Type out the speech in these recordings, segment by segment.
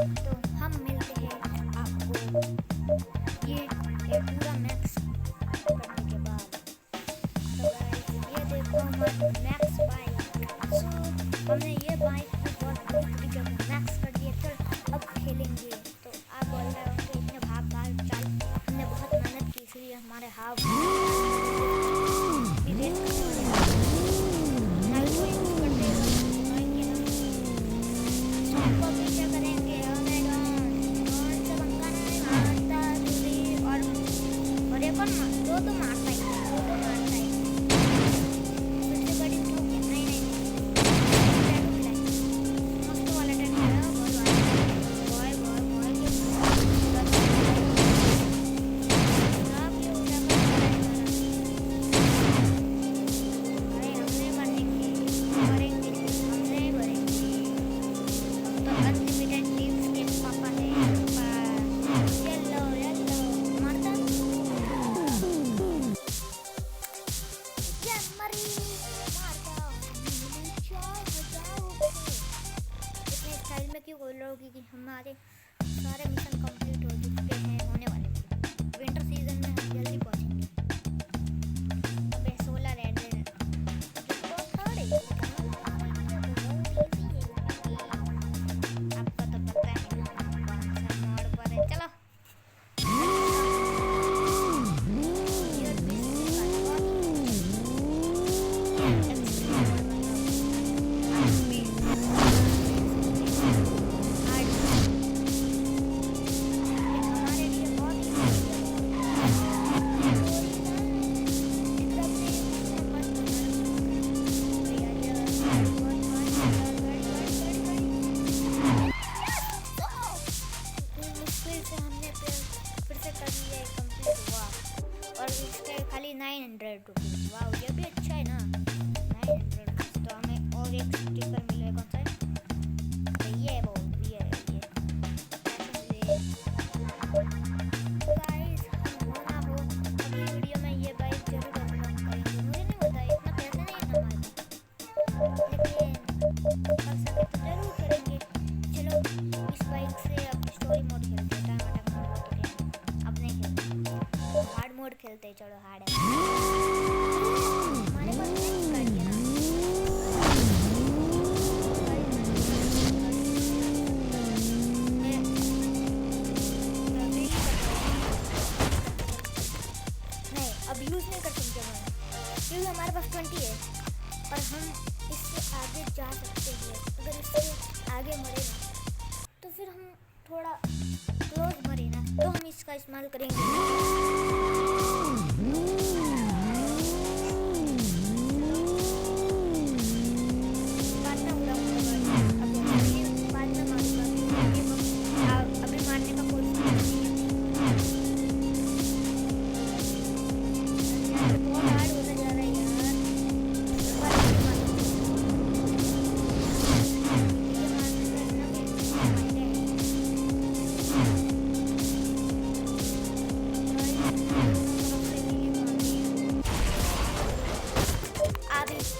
तो हम मिलते हैं आपको ये पूरा मैक्स करने के बाद। तो गाइस ये देखो हमारी मैक्स बाइक। सो हमने ये बाइक को बहुत बुरी तरीके से मैक्स कर दिया। चल अब खेलेंगे। तो आप बोल रहे होंगे इतने भाग भाग चल, हमने बहुत मेहनत की इसलिए हमारे हाथ दो तो मारता ही दो तो मारता ही फिर से गाड़ी ठोक के नहीं नहीं नहीं मस्त वाला टैग है बॉय बॉय बॉय बॉय के आप ये उठा कर अरे हमने मरेंगे मरेंगे हमने मरेंगे तो अनलिमिटेड टीम्स के पापा है येलो येलो मारता क्यों बोल रहा होगी कि हमारे सारे मिशन कंप्लीट हो चुके हैं होने वाले हैं। विंटर सीजन में हम जल्दी पहुंचेंगे। अबे 16 रेड तो थोड़े आपको तो पता है कौन सा मोड पर है। चलो खाली 900 रुपीज़। वाह ये भी अच्छा है ना 900 रुपीज़। तो हमें और एक स्टिकर मिले कौन सा है तो ये वो ये गाइस होना हो अगली वीडियो में ये बाइक जरूर अनलॉक करेंगे। मुझे नहीं पता इतना पैसा नहीं है हमारे लेकिन कर सके तो जरूर करेंगे। चलो इस बाइक से अब स्टोरी मोड खेलते हैं। टाइम अटैक मोड हो तो क्या अब नहीं खेलते हार्ड मोड खेलते हैं। चलो हार्ड है हमारे पास नहीं गाड़ी है ना नहीं अब यूज़ नहीं कर सकते मैं क्योंकि हमारे पास 20 है और हम इससे आगे जा सकते हैं। अगर इससे आगे मरे ना तो फिर हम थोड़ा क्लोज मरे ना तो हम इसका इस्तेमाल करेंगे। अभी मारने का कोई बहुत हार्ड होता जा रहा है यार।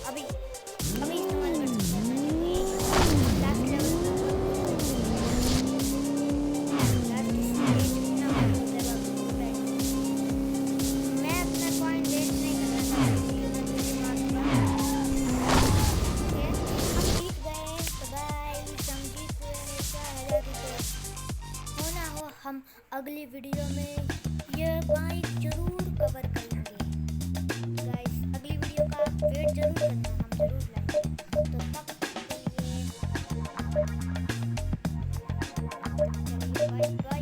अभी इस्तेमाल कर सकते हैं लास्ट लेवल मैं अपना पॉइंट वेस्ट नहीं करना चाहता हम जीत गए। तो गाइस हम जीत गए 4000 रुपये। हो ना हो हम अगली वीडियो में ये बाइक जरूर कवर करेंगे। गाइस अगली वीडियो का वेट जरूर करना हम जरूर लाएंगे। तो तब के लिए चलिए बाय बाय।